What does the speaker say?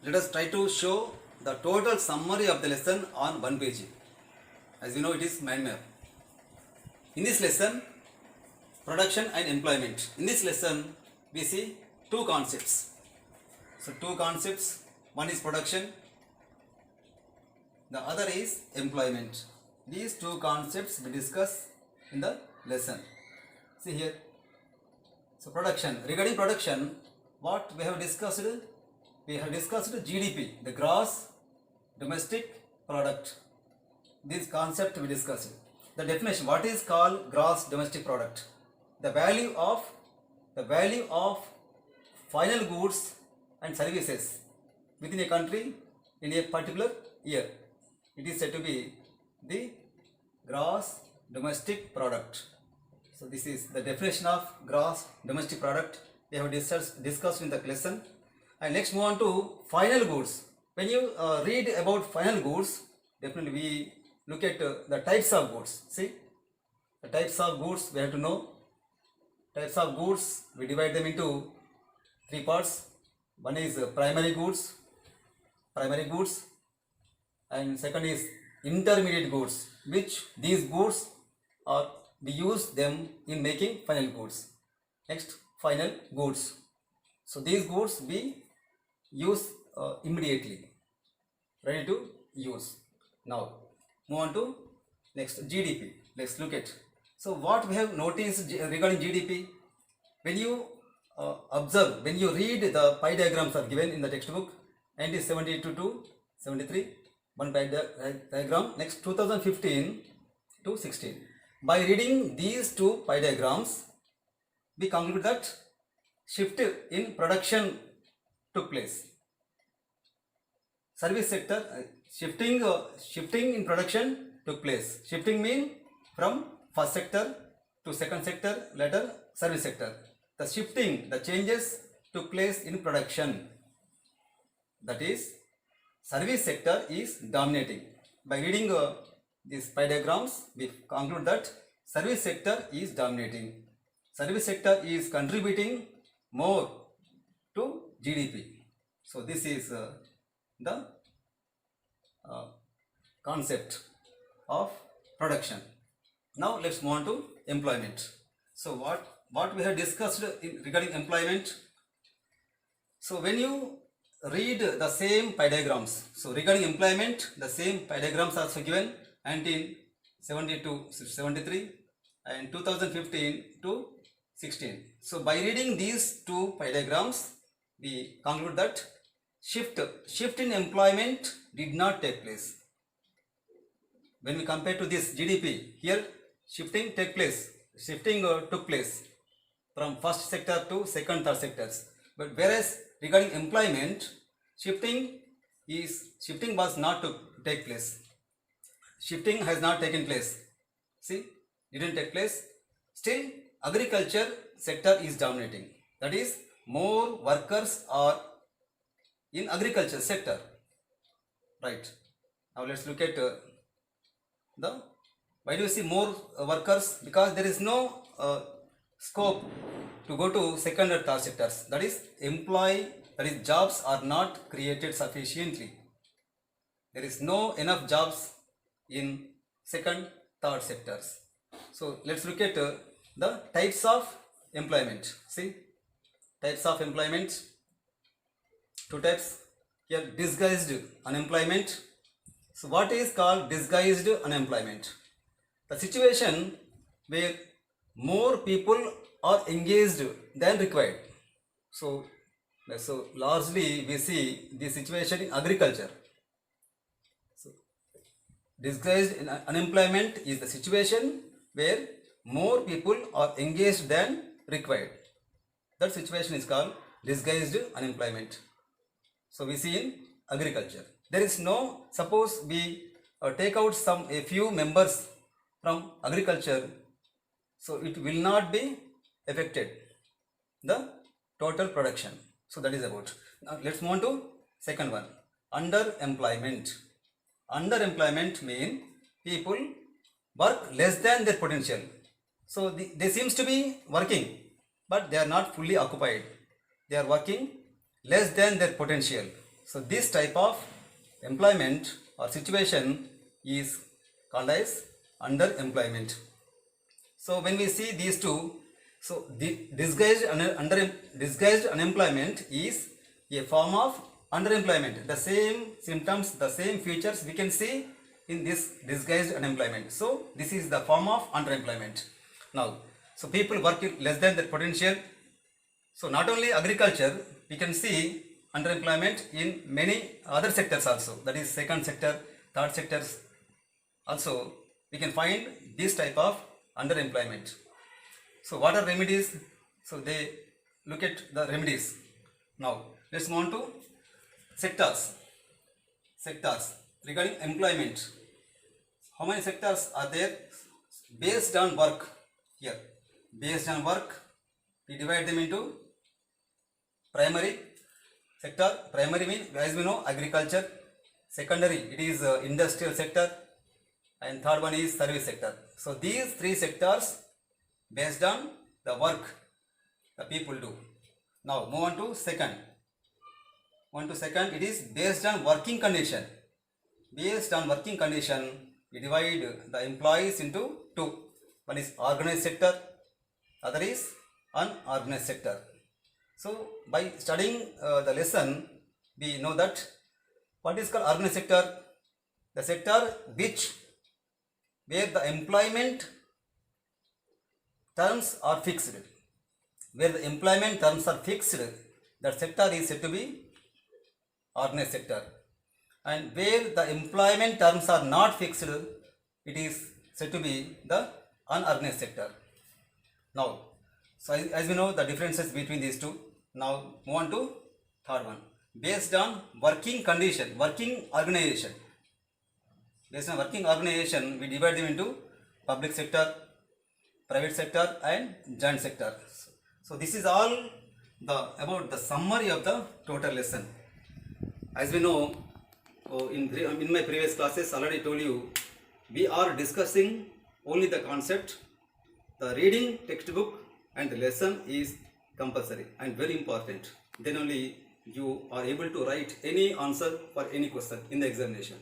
let us try to show the total summary of the lesson on one page. As you know, it is mind map. In this lesson, production and employment. In this lesson, we see two concepts. So, two concepts. One is production, the other is employment. These two concepts we discuss in the lesson. See here. So, production. Regarding production, what we have discussed? We have discussed GDP, the gross domestic product. This concept we discussed. The definition, what is called gross domestic product? The value of final goods and services within a country in a particular year. It is said to be the gross domestic product. So this is the definition of gross domestic product we have discussed in the lesson. And next move on to final goods. When you read about final goods, definitely we look at the types of goods. See, the types of goods we have to know. Types of goods, we divide them into three parts. One is primary goods, and second is intermediate goods, which these goods are, we use them in making final goods. Next, final goods. So these goods we use immediately, ready to use. Now move on to next, GDP. Let's look at. So what we have noticed regarding GDP, when you observe, when you read the pie diagrams are given in the textbook, 1972 to 73, one pie diagram. Next, 2015 to 16. By reading these two pie diagrams, we conclude that shift in production took place. Service sector, shifting in production took place. Shifting mean from first sector to second sector, later service sector. The shifting, the changes took place in production. That is, service sector is dominating. By reading these pie diagrams, we conclude that service sector is dominating. Service sector is contributing more to GDP. So this is the concept of production. Now let's move on to employment. So what we have discussed regarding employment. So when you read the same pie diagrams, so regarding employment, the same pie diagrams are also given 1972 to 73 and 2015 to 16. So by reading these two pie diagrams, we conclude that shift in employment did not take place. When we compare to this GDP, here shifting took place from first sector to second, third sectors. But whereas regarding employment, shifting was not to take place. Shifting has not taken place. See, didn't take place. Still, agriculture sector is dominating. That is, more workers are in agriculture sector. Right. Now let's look at why do you see more workers? Because there is no scope to go to second or third sectors. That is, jobs are not created sufficiently. There is no enough jobs in second, third sectors. So let's look at the types of employment. See, types of employment. Two types. Here, disguised unemployment. So what is called disguised unemployment? The situation where more people are engaged than required. So largely we see the situation in agriculture. So disguised unemployment is the situation where more people are engaged than required. That situation is called disguised unemployment. So we see in agriculture. There is no, suppose we take out a few members from agriculture, so it will not be affected the total production. So that is about. Now let's move on to second one, underemployment. Underemployment means people work less than their potential. So they seems to be working, but they are not fully occupied. They are working less than their potential. So So this type of employment or situation is called as underemployment. So when we see these two, so the disguised unemployment is a form of underemployment. The same symptoms, the same features we can see in this disguised unemployment. So this is the form of underemployment. Now, so people working less than their potential. So not only agriculture, we can see underemployment in many other sectors also. That is second sector, third sectors. Also, we can find this type of underemployment. So what are remedies? So they look at the remedies. Now let's move on to sectors. Sectors regarding employment. How many sectors are there? Based on work here. Based on work, we divide them into primary sector. Primary means, as we know, agriculture. Secondary, it is industrial sector. And third one is service sector. So these three sectors based on the work the people do. Now move on to second. It is based on working condition. Based on working condition, we divide the employees into two. One is organized sector, other is unorganized sector. So by studying the lesson, we know that what is called organized sector? The sector where the employment terms are fixed. Where the employment terms are fixed, that sector is said to be organized sector. And where the employment terms are not fixed, it is said to be the unorganized sector. Now, so as we know the differences between these two, now move on to third one. Based on working condition, working organization. Based on working organization, we divide them into public sector, private sector and joint sector. So this is all about the summary of the total lesson. As we know, in my previous classes already told you, we are discussing only the concept. The reading textbook and the lesson is compulsory and very important. Then only you are able to write any answer for any question in the examination.